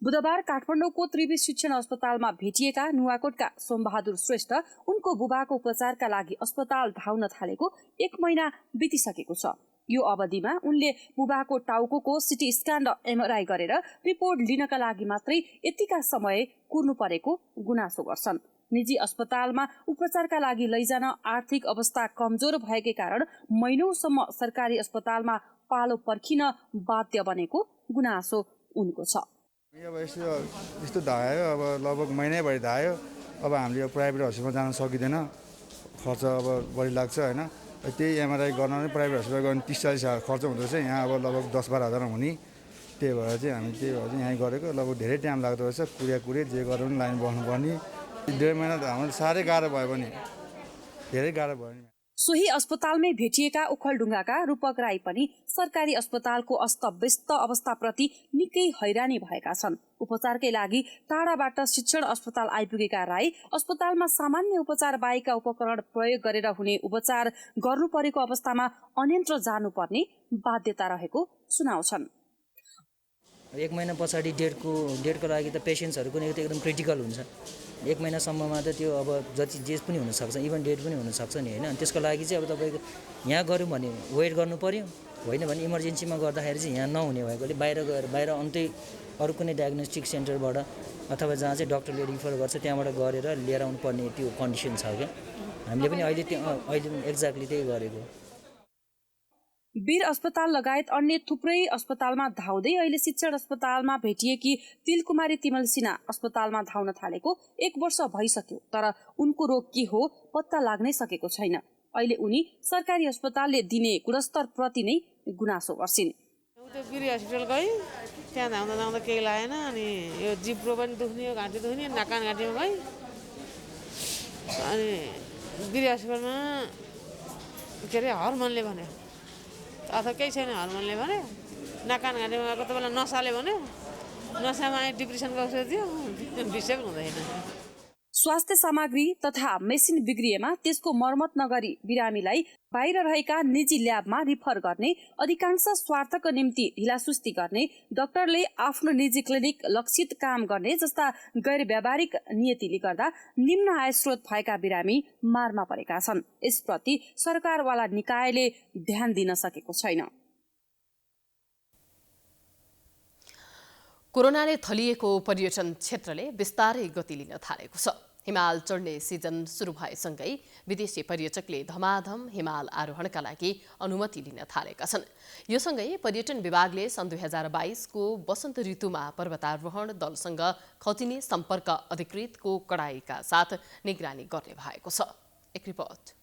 बुधबार काठमाडौँको त्रिवी शिक्षण अस्पतालमा भेटिएका नुवाकोटका सोमबहादुर श्रेष्ठ उनको बुबाको उपचारका लागि अस्पताल धाउन थालेको 1 महिना बितिसकेको छ। यो अवधिमा उनले बुबाको टाउको सिटी स्क्यान र एमआरआई गरेर रिपोर्ट लिनका लागि मात्रै यतिका समय कुर्नु परेको गुनासो गर्छन्। निजी अस्पतालमा उपचारका लागि लैजान आर्थिक अवस्था कमजोर भएकै कारण महिनौसम्म सरकारी अस्पतालमा पालो पर्खिन बाध्य बनेको गुनासो उनको छ। अब यस्तो धायो, अब लगभग महिनैभरि धायो। अब हामीले प्राइभेट हस्पिटलमा जान सकिँदैन, खर्च अब बढी लाग्छ होइन। त्यही एमआरआई गर्न नै प्राइभेट हस्पिटल गर्ने 30-40 हजार खर्च हुँदो रहेछ। यहाँ अब लगभग 10-12 हजार हुने। त्यही भएर चाहिँ हामी त्यही भएर चाहिँ यहीँ गरेको। लगभग धेरै टाइम लाग्दो रहेछ, कुरे जे गरेर पनि लाइन बस्नुपर्ने। 1.5 महिना त हाम्रो साह्रै गाह्रो भयो भने, धेरै गाह्रो भयो नि। सोही अस्पतालमै भेटिएका ओखलढुङ्गाका रूपक राई पनि सरकारी अस्पतालको अस्तव्यस्त अवस्थाप्रति निकै हैरानी भएका छन्। उपचारकै लागि टाढाबाट शिक्षण अस्पताल आइपुगेका राई अस्पतालमा सामान्य उपचार बाहेकका उपकरण प्रयोग गरेर हुने उपचार गर्नु परेको अवस्थामा अन्यन्त्र जानुपर्ने बाध्यता रहेको सुनाउँछन्। 1 महिना पछाडि डेटको लागि त पेसेन्ट्सहरूको नि एकदम क्रिटिकल हुन्छ। 1 महिनासम्ममा त त्यो अब जति जे पनि हुनसक्छ, इभन डेट पनि हुनसक्छ नि होइन। त्यसको लागि चाहिँ अब तपाईँको यहाँ गऱ्यौँ भने वेट गर्नु पऱ्यो, होइन भने इमर्जेन्सीमा गर्दाखेरि चाहिँ यहाँ नहुने भएकोले बाहिर अन्तै अरू कुनै डायग्नोस्टिक सेन्टरबाट अथवा जहाँ चाहिँ डक्टरले रिफर गर्छ त्यहाँबाट गरेर लिएर आउनु पर्ने त्यो कन्डिसन छ क्या। हामीले पनि अहिले एक्ज्याक्टली त्यही गरेको। वीर अस्पताल लगायत अन्य थुप्रै अस्पतालमा धाउँदै अहिले शिक्षण अस्पतालमा भेटिएकी तिलकुमारी तिमल सिन्हा अस्पतालमा धाउन थालेको 1 वर्ष भइसक्यो, तर उनको रोग के हो पत्ता लाग्नै सकेको छैन। अहिले उनी सरकारी अस्पतालले दिने गुणस्तर प्रति नै गुनासो गर्छिन्। वीर हस्पिटल गएँ, त्यहाँ धाउँदा केही लागेन। अनि यो जिब्रो पनि दुख्ने, यो घाँटी दुख्ने, नाकान घाँटीमा गएँ। अनि वीर हस्पिटलमा के अरे हर्मनले भन्यो अथवा केही छैन, हर्मनले भन्यो। नाकान घाँटीमा गएको त बेला नसाले भन्यो, नसामा डिप्रेसनको औषध दियो, विषय पनि हुँदैन। स्वास्थ्य सामग्री तथा मेसिन बिग्रिएमा त्यसको मर्मत नगरी बिरामीलाई बाहिर रहेका निजी ल्याबमा रिफर गर्ने, अधिकांश स्वार्थको निम्ति ढिलासुस्ती गर्ने, डाक्टरले आफ्नो निजी क्लिनिक लक्षित काम गर्ने जस्ता गैर व्यावहारिक नियतिले गर्दा निम्न आय स्रोत भएका बिरामी मारमा परेका छन्। यसप्रति सरकारवाला निकायले ध्यान दिन सकेको छैन। कोरोनाले थलिएको पर्यटन क्षेत्रले बिस्तारै गति लिन थालेको छ। हिमाल चढ्ने सिजन सुरु भएसँगै विदेशी पर्यटकले धमाधम हिमाल आरोहणका लागि अनुमति लिन थालेका छन्। यो सँगै पर्यटन विभागले सन् 2022 को वसन्त ऋतुमा पर्वतारोहण दलसँग खतिनी सम्पर्क अधिकृतको कडाइका साथ निगरानी गर्ने भएको छ। एक रिपोर्ट।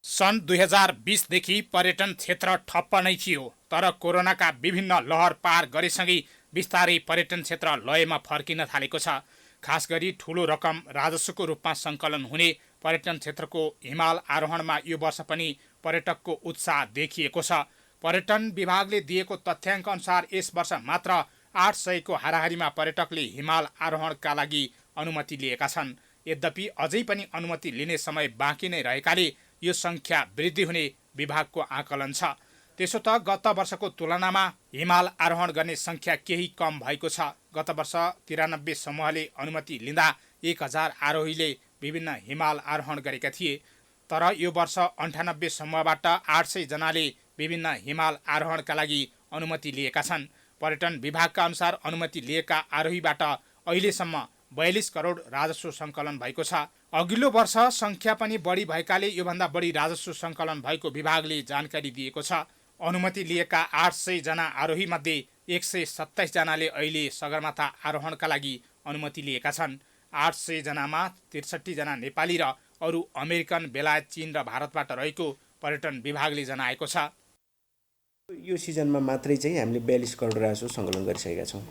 सन् 2020 देखि पर्यटन क्षेत्र ठप्प नै थियो, तर कोरोनाका विभिन्न लहर पार गरेसँगै बिस्तारै पर्यटन क्षेत्र लयमा फर्किन थालेको छ। खास गरी ठूलो रकम राजस्वको रूपमा सङ्कलन हुने पर्यटन क्षेत्रको हिमाल आरोहणमा यो वर्ष पनि पर्यटकको उत्साह देखिएको छ। पर्यटन विभागले दिएको तथ्याङ्क अनुसार यस वर्ष मात्र 800 को हाराहारीमा पर्यटकले हिमाल आरोहणका लागि अनुमति लिएका छन्। यद्यपि अझै पनि अनुमति लिने समय बाँकी नै रहेकाले यो सङ्ख्या वृद्धि हुने विभागको आकलन छ। त्यसो त गत वर्षको तुलनामा हिमाल आरोहण गर्ने सङ्ख्या केही कम भएको छ। गत वर्ष 93 समूहले अनुमति लिँदा 1000 आरोहीले विभिन्न हिमाल आरोहण गरेका थिए, तर यो वर्ष 98 समूहबाट 800 जनाले विभिन्न हिमाल आरोहणका लागि अनुमति लिएका छन्। पर्यटन विभागका अनुसार अनुमति लिएका आरोहीबाट अहिलेसम्म 42 करोड राजस्व सङ्कलन भएको छ। अघिल्लो वर्ष सङ्ख्या पनि बढी भएकाले योभन्दा बढी राजस्व सङ्कलन भएको विभागले जानकारी दिएको छ। अनुमति लिएका 800 जना आरोही मध्ये 127 जनाले अहिले सगरमाथा आरोहणका लागि अनुमति लिएका छन्। 800 जनामा 63 जना नेपाली र अरू अमेरिकन, बेलायत, चीन र भारतबाट रहेको पर्यटन विभागले जनाएको छ। यो सिजनमा मात्रै चाहिँ हामीले 42 करोड राजस्व सङ्कलन गरिसकेका छौँ।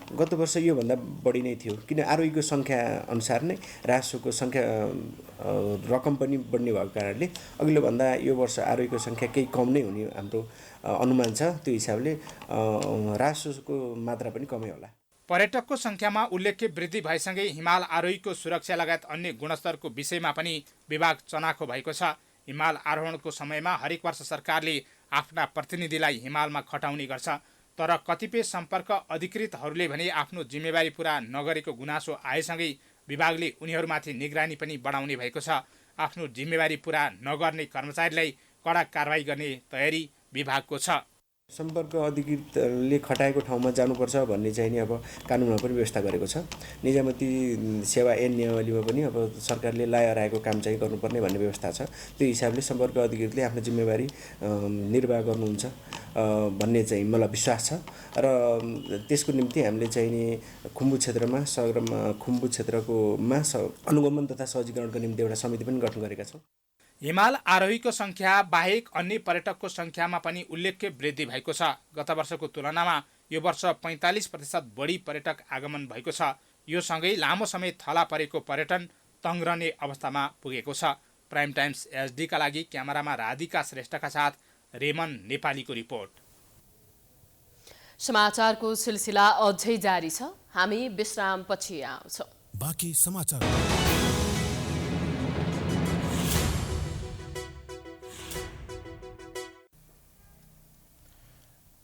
गत वर्ष योभन्दा बढी नै थियो, किन आरोहीको सङ्ख्या अनुसार नै राजस्वको सङ्ख्या रकम पनि बढ्ने भएको कारणले अघिल्लो भन्दा यो वर्ष आरोहीको सङ्ख्या केही कम नै हुने हाम्रो अनुमान छ। त्यो हिसाबले राजस्वको मात्रा पनि कमै होला। पर्यटकको संख्यामा उल्लेख्य वृद्धि भएसँगै हिमाल आरोहीको सुरक्षा लगायत अन्य गुणस्तरको विषयमा पनि विभाग चनाखो भएको छ। हिमाल आरोहणको समयमा हरेक वर्ष सरकारले आफ्ना प्रतिनिधिलाई हिमालमा खटाउने गर्छ, तर कतिपय सम्पर्क अधिकृतहरूले भने आफ्नो जिम्मेवारी पूरा नगरेको गुनासो आएसँगै विभागले उनीहरूमाथि निगरानी पनि बढाउने भएको छ। आफ्नो जिम्मेवारी पूरा नगर्ने कर्मचारीलाई कडा कारबाही गर्ने तयारी विभागको छ। सम्पर्क अधिकृतले खटाएको ठाउँमा जानुपर्छ भन्ने चाहिँ नि अब कानुनमा पनि व्यवस्था गरेको छ। निजामती सेवा ऐन नियमावलीमा पनि अब सरकारले लगाइरहेको काम चाहिँ गर्नुपर्ने भन्ने व्यवस्था छ। त्यो हिसाबले सम्पर्क अधिकृतले आफ्नो जिम्मेवारी निर्वाह गर्नुहुन्छ भन्ने चाहिँ मलाई विश्वास छ र त्यसको निम्ति हामीले चाहिँ नि खुम्बु क्षेत्रमा सगरमा खुम्बु क्षेत्रकोमा अनुगमन तथा सहजीकरणको निम्ति एउटा समिति पनि गठन गरेका छौँ। हिमाल आरोहीको संख्या बाहेक अन्य पर्यटकको संख्यामा पनि उल्लेख्य वृद्धि भएको छ। गत वर्षको तुलनामा यो वर्ष 45% बढी पर्यटक आगमन भएको छ। यो सँगै लामो समय थला परेको पर्यटन तङ्ग्रने अवस्थामा पुगेको छ। प्राइम टाइम्स एचडीका लागि क्यामेरामा राधिका श्रेष्ठका साथ रेमन नेपालीको रिपोर्ट। समाचारको सिलसिला अझै जारी छ। हामी विश्रामपछि आउँछौँ। बाँकी समाचार।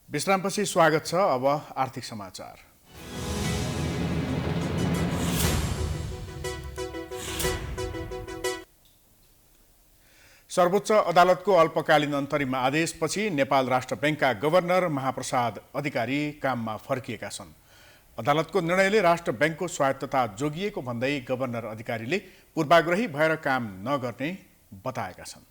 विश्रामपछि स्वागत छ। अब आर्थिक समाचार। सर्वोच्च अदालतको अल्पकालीन अन्तरिम आदेशपछि नेपाल राष्ट्र बैंकका गभर्नर महाप्रसाद अधिकारी काममा फर्किएका छन्। अदालतको निर्णयले राष्ट्र बैंकको स्वायत्तता जोगिएको भन्दै गभर्नर अधिकारीले पूर्वाग्रही भएर काम नगर्ने बताएका छन्।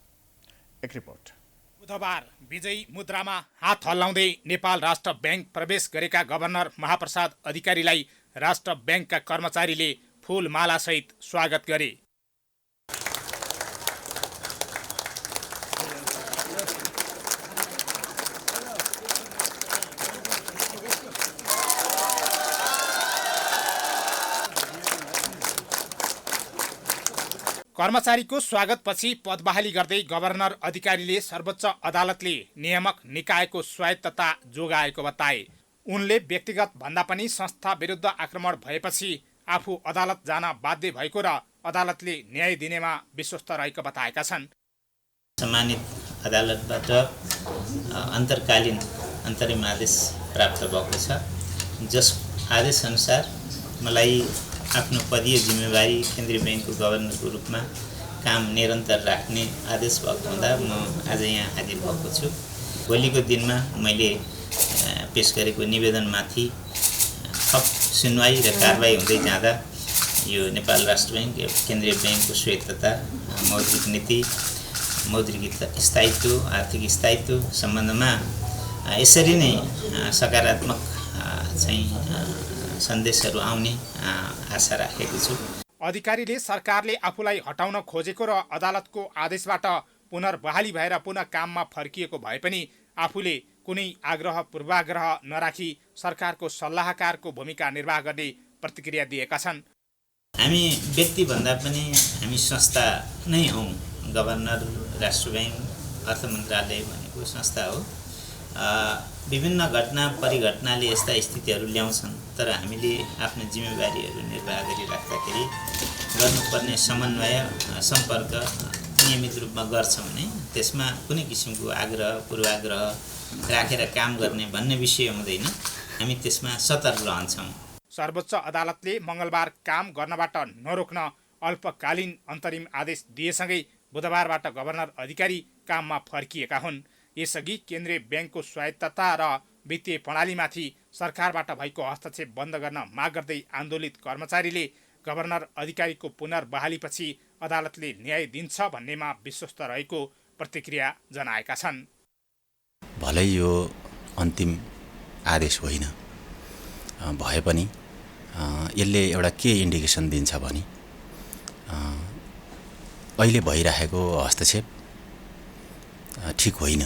एक रिपोर्ट। बुधबार विजयी मुद्रामा हात हल्लाउँदै नेपाल राष्ट्र बैंक प्रवेश गरेका गभर्नर महाप्रसाद अधिकारीलाई राष्ट्र बैंकका कर्मचारीले फूलमालासहित स्वागत गरे। कर्मचारीको स्वागतपछि पदबहाली गर्दै गभर्नर अधिकारीले सर्वोच्च अदालतले नियामक निकायको स्वायत्तता जोगाएको बताए। उनले व्यक्तिगत भन्दा पनि संस्था विरुद्ध आक्रमण भएपछि आफू अदालत जान बाध्य भएको र अदालतले न्याय दिनेमा विश्वस्त रहेको बताएका छन्। सम्मानित अदालतबाट अन्तर्कालीन अन्तरिम आदेश प्राप्त भएको छ, जस आदेशअनुसार मलाई आफ्नो पदीय जिम्मेवारी केन्द्रीय बैंकको गभर्नरको रूपमा काम निरन्तर राख्ने आदेश भएको हुँदा म आज यहाँ हाजिर भएको छु। भोलिको दिनमा मैले पेश गरेको निवेदनमाथि थप सुनवाई र कारबाही हुँदै जाँदा यो नेपाल राष्ट्र बैंक केन्द्रीय बैंकको स्वायत्तता, मौद्रिक नीति, मौद्रिक स्थायित्व, आर्थिक स्थायित्व सम्बन्धमा यसरी नै सकारात्मक चाहिँ सन्देशहरू आउने आशा राखेको छु। अधिकारीले सरकारले आफूलाई हटाउन खोजेको र अदालतको आदेशबाट पुनर्बहाली भएर पुनः काममा फर्किएको भए पनि आफूले कुनै आग्रह पूर्वाग्रह नराखी सरकारको सल्लाहकारको भूमिका निर्वाह गर्ने प्रतिक्रिया दिएका छन्। हामी व्यक्ति भन्दा पनि हामी संस्था नै हौँ। गभर्नर, राष्ट्र बैंक, अर्थ मन्त्रालय भनेको संस्था हो। विभिन्न घटना परिघटनाले यस्ता स्थितिहरू ल्याउँछन्, तर हामीले आफ्नो जिम्मेवारीहरू निर्वाह गरिराख्दाखेरि गर्नुपर्ने समन्वय सम्पर्क नियमित रूपमा गर्छौँ भने त्यसमा कुनै किसिमको आग्रह पूर्वाग्रह राखेर काम गर्ने भन्ने विषय हुँदैन। हामी त्यसमा सतर्क रहन्छौँ। सर्वोच्च अदालतले मङ्गलबार काम गर्नबाट नरोक्न अल्पकालीन अन्तरिम आदेश दिएसँगै बुधबारबाट गभर्नर अधिकारी काममा फर्किएका हुन्। यसअघि केन्द्रीय बैंकको स्वायत्तता र वित्तीय प्रणालीमाथि सरकारबाट भएको हस्तक्षेप बन्द गर्न माग गर्दै आन्दोलित कर्मचारीले गभर्नर अधिकारीको पुनर्बहालीपछि अदालतले न्याय दिन्छ भन्नेमा विश्वस्त रहेको प्रतिक्रिया जनाएका छन्। भलै यो अन्तिम आदेश होइन भए पनि यसले एउटा के इन्डिकेसन दिन्छ भने अहिले भइरहेको हस्तक्षेप ठिक होइन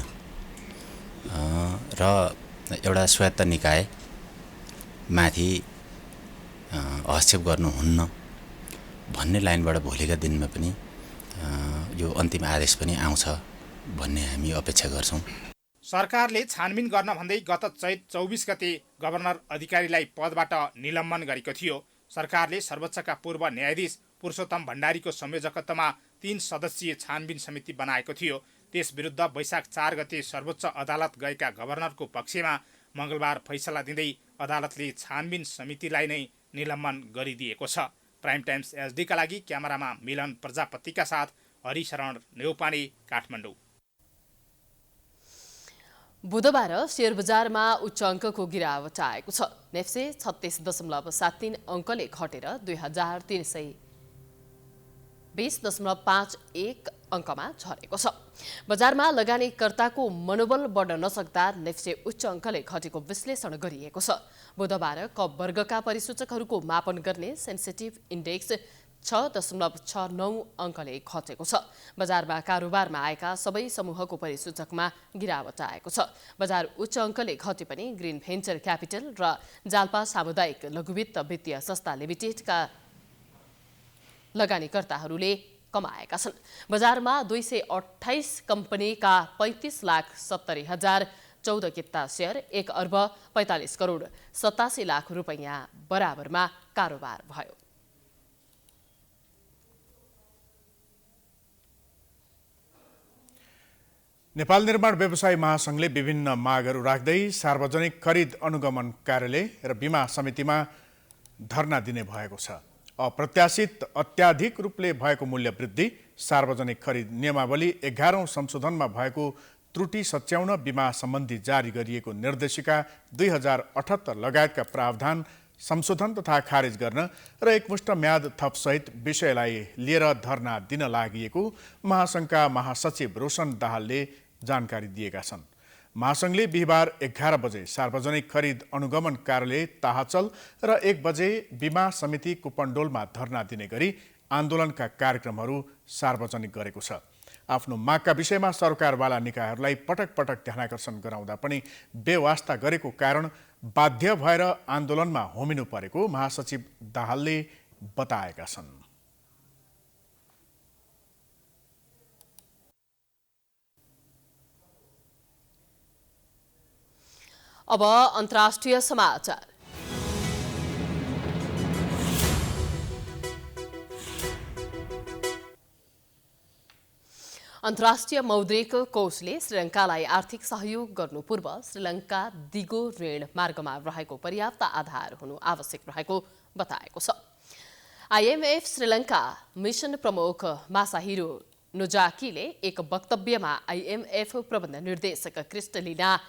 र एउटा स्वायत्त निकाय माथि हस्तक्षेप गर्नुहुन्न भन्ने लाइनबाट भोलिका दिनमा पनि यो अन्तिम आदेश पनि आउँछ भन्ने हामी अपेक्षा गर्छौँ। सरकारले छानबिन गर्न भन्दै गत चैत 24 गते गभर्नर अधिकारीलाई पदबाट निलम्बन गरेको थियो। सरकारले सर्वोच्चका पूर्व न्यायाधीश पुरुषोत्तम भण्डारीको संयोजकत्वमा 3 सदस्यीय छानबिन समिति बनाएको थियो। त्यस विरुद्ध वैशाख 4 गते सर्वोच्च अदालत गएका गभर्नरको पक्षमा मङ्गलबार फैसला दिँदै अदालतले छानबिन समितिलाई नै निलम्बन गरिदिएको छ। प्राइम टाइम्स एचडीका लागि क्यामेरामा मिलन प्रजापतिका साथ हरिशरण नेउपाने, काठमाडौँ। बुधबार शेयर बजारमा उच्च अङ्कको गिरावट आएको छ। नेप्से 36.73 अङ्कले घटेर 2320.51 अङ्कमा झरेको छ। बजारमा लगानीकर्ताको मनोबल बढ्न नसक्दा नेप्से उच्च अङ्कले घटेको विश्लेषण गरिएको छ। बुधबार क वर्गका परिसूचकहरूको मापन गर्ने सेन्सिटिभ इन्डेक्स 6.69 अङ्कले घटेको छ। बजारमा कारोबारमा आएका सबै समूहको परिसूचकमा गिरावट आएको छ। बजार उच्च अङ्कले घटे पनि ग्रिन भेन्चर क्यापिटल र जाल्पा सामुदायिक लघुवित्त वित्तीय संस्था लिमिटेडका लगानीकर्ताहरूले कमाएका छन्। बजारमा 228 कम्पनीका 35,70,014 किता सेयर 1 अर्ब 45 करोड 87 लाख रुपैयाँ बराबरमा कारोबार भयो। नेपाल निर्माण व्यवसायी महासंघले विभिन्न मागहरू राख्दै सार्वजनिक खरिद अनुगमन कार्यालय र बीमा समितिमा धरना दिने भएको छ। अप्रत्याशित अत्याधिक रूपले भएको मूल्य वृद्धि, सार्वजनिक खरिद नियमावली 11औं संशोधनमा भएको त्रुटि सच्याउन बीमा सम्बन्धी जारी गरिएको निर्देशिका 2078 लगायतका प्रावधान संशोधन तथा खारेज गर्न र एकमुष्ट म्याद थपसहित विषयलाई लिएर धरना दिन लागि महासंघका महासचिव रोशन दाहालले जानकारी दिएका छन्। महासंघले बिहिबार 11 बजे सार्वजनिक खरिद अनुगमन कार्यालय ताहाचल र 1 बजे बीमा समिति कुपन्डोलमा धरना दिने गरी आन्दोलनका कार्यक्रमहरू सार्वजनिक गरेको छ। आफ्नो मागका विषयमा सरकारवाला निकायहरूलाई पटक पटक ध्यानाकर्षण गराउँदा पनि बेवास्ता गरेको कारण बाध्य भएर आन्दोलनमा होमिनु परेको महासचिव दाहालले बताएका छन्। अब अन्तर्राष्ट्रिय समाचार। अन्तर्राष्ट्रिय मौद्रिक कोषले श्रीलङ्कालाई आर्थिक सहयोग गर्नु पूर्व श्रीलङ्का दिगो ऋण मार्गमा रहेको पर्याप्त आधार हुनु आवश्यक रहेको बताएको छ। आइएमएफ श्रीलङ्का मिसन प्रमुख मासाहिरो नोजाकीले एक वक्तव्यमा आइएमएफ प्रबन्ध निर्देशक क्रिस्टलिना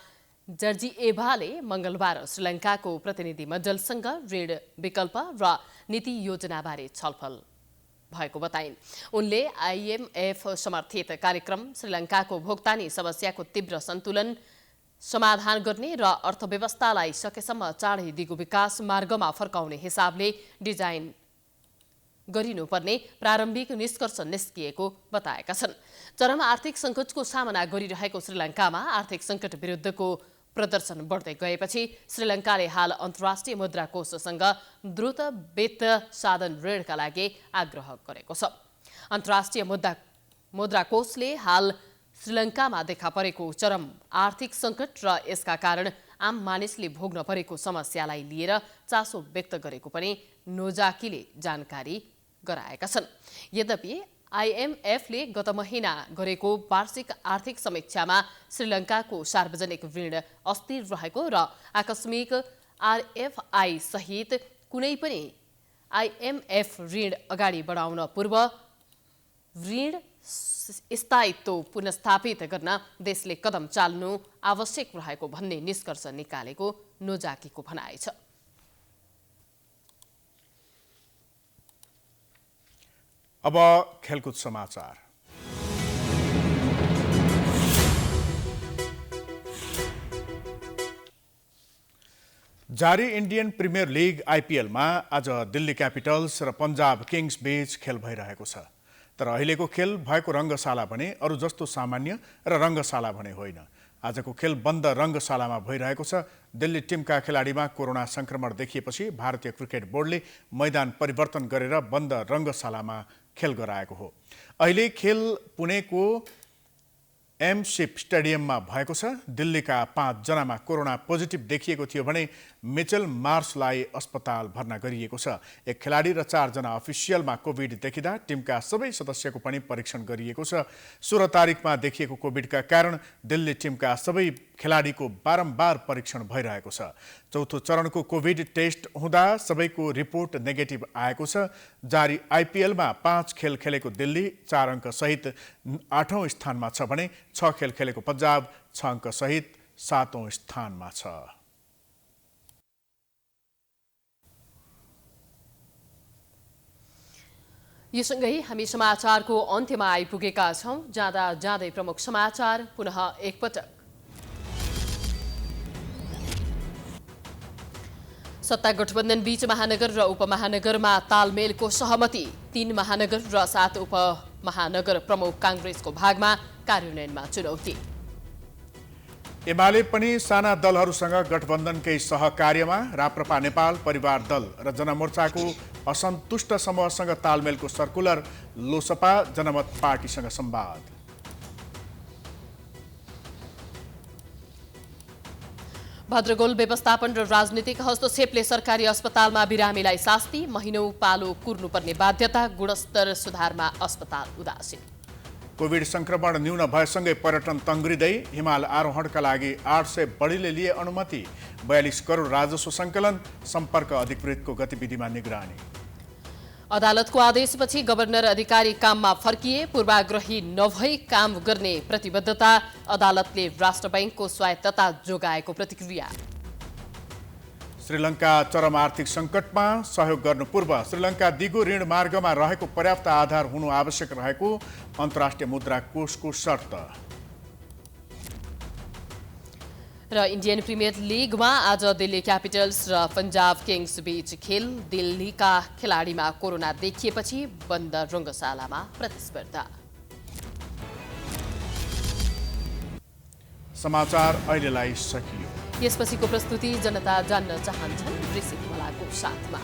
जर्जिएभाले मङ्गलबार श्रीलङ्काको प्रतिनिधि मण्डलसँग ऋण विकल्प र नीति योजनाबारे छलफल भएको बताइन्। उनले आइएमएफ समर्थित कार्यक्रम श्रीलङ्काको भुक्तानी समस्याको तीव्र सन्तुलन समाधान गर्ने र अर्थव्यवस्थालाई सकेसम्म चाँडै दिगो विकास मार्गमा फर्काउने हिसाबले डिजाइन गरिनुपर्ने प्रारम्भिक निष्कर्ष निस्किएको बताएका छन्। चरम आर्थिक सङ्कटको सामना गरिरहेको श्रीलङ्कामा आर्थिक सङ्कट विरुद्धको प्रदर्शन बढ्दै गएपछि श्रीलङ्काले हाल अन्तर्राष्ट्रिय मुद्रा कोषसँग द्रुत वित्त साधन ऋणका लागि आग्रह गरेको छ। अन्तर्राष्ट्रिय मुद्रा कोषले हाल श्रीलङ्कामा देखा परेको चरम आर्थिक सङ्कट र यसका कारण आम मानिसले भोग्न परेको समस्यालाई लिएर चासो व्यक्त गरेको पनि नोजाकीले जानकारी गराएका छन्। यद्यपि आइएमएफले गत महिना गरेको वार्षिक आर्थिक समीक्षामा श्रीलङ्काको सार्वजनिक ऋण अस्थिर रहेको र आकस्मिक आरएफआई सहित कुनै पनि आइएमएफ ऋण अगाडि बढाउन पूर्व ऋण स्थायित्व पुनर्स्थापित गर्न देशले कदम चाल्नु आवश्यक रहेको भन्ने निष्कर्ष निकालेको नोजाकीको भनाइ छ। अब खेलकुद समाचार। जारी इन्डियन प्रिमियर लिग आइपिएलमा आज दिल्ली क्यापिटल्स र पन्जाब किङ्स बीच खेल भइरहेको छ। तर अहिलेको खेल भएको रङ्गशाला भने अरू जस्तो सामान्य र रङ्गशाला भने होइन। आजको खेल बन्द रङ्गशालामा भइरहेको छ। दिल्ली टिमका खेलाडीमा कोरोना संक्रमण देखिएपछि भारतीय क्रिकेट बोर्डले मैदान परिवर्तन गरेर बन्द रङ्गशालामा खेल गराएको हो। अहिले खेल पुणेको एमसिप स्टेडियममा भएको छ। दिल्लीका 5 जनामा कोरोना पोजिटिभ देखिएको थियो भने मिचेल मार्सलाई अस्पताल भर्ना गरिएको छ। एक खेलाडी र 4 जना अफिसियलमा कोभिड देखिँदा टिमका सबै सदस्यको पनि परीक्षण गरिएको छ। 16 तारिकमा देखिएको कोभिडका कारण दिल्ली टिमका सबै खेलाडीको बारम्बार परीक्षण भइरहेको छ। चौथो चरणको कोभिड टेस्ट हुँदा सबैको रिपोर्ट नेगेटिभ आएको छ। जारी आइपिएलमा 5 खेल खेलेको दिल्ली 4 अङ्क सहित 8औं स्थानमा छ भने 6 खेल खेलेको पंजाब 6 अङ्क सहित 7औं स्थानमा छ। यो सँगै हामी समाचारको अन्त्यमा आइपुगेका छौं। जाँदा जाँदै प्रमुख समाचार पुनः एकपटक। सत्ता गठबन्धन बीच महानगर र उपमहानगरमा तालमेलको सहमति। 3 महानगर र 7 उपमहानगर प्रमुख कांग्रेसको भागमा कार्यान्वयनमा चुनौती। एमाले पनि साना दलहरूसँग गठबन्धनकै सहकार्यमा। राप्रपा नेपाल, परिवार दल र जनमोर्चाको असन्तुष्ट समूहसँग तालमेलको सर्कुलर। लोसपा जनमत पार्टीसँग संवाद। भद्रगोल व्यवस्थापन र राजनीतिक हस्तक्षेपले सरकारी अस्पतालमा बिरामीलाई शास्ति। महिनौं पालो कुर्नुपर्ने बाध्यता। गुणस्तर सुधारमा अस्पताल उदासीन। कोभिड संक्रमण न्यून भएसँगै पर्यटन तङ्ग्रिँदै। हिमाल आरोहणका लागि 800 बढीले लिए अनुमति। 42 करोड राजस्व सङ्कलन। सम्पर्क अधिकृतको गतिविधिमा निगरानी। अदालतको आदेशपछि गभर्नर अधिकारी काममा फर्किए। पूर्वाग्रही नभई काम गर्ने प्रतिबद्धता। अदालतले राष्ट्र बैंकको स्वायत्तता जोगाएको प्रतिक्रिया। श्रीलङ्का चरम आर्थिक सङ्कटमा। सहयोग गर्नु पूर्व श्रीलङ्का दिगो ऋण मार्गमा रहेको पर्याप्त आधार हुनु आवश्यक रहेको अन्तर्राष्ट्रिय मुद्रा कोषको शर्त। र इन्डियन प्रिमियर लिगमा आज दिल्ली क्यापिटल्स र पंजाब किङ्स बीच खेल। दिल्लीका खेलाडीमा कोरोना देखिएपछि बन्द रङ्गशालामा प्रतिस्पर्धा। समाचार अहिलेलाई सकियो। यसपछिको प्रस्तुति जनता जान्न चाहन्छन् ऋषिकमलाको साथमा।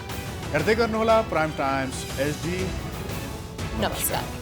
हेर्दै गर्नुहोला प्राइम टाइम्स एचडी। नमस्कार।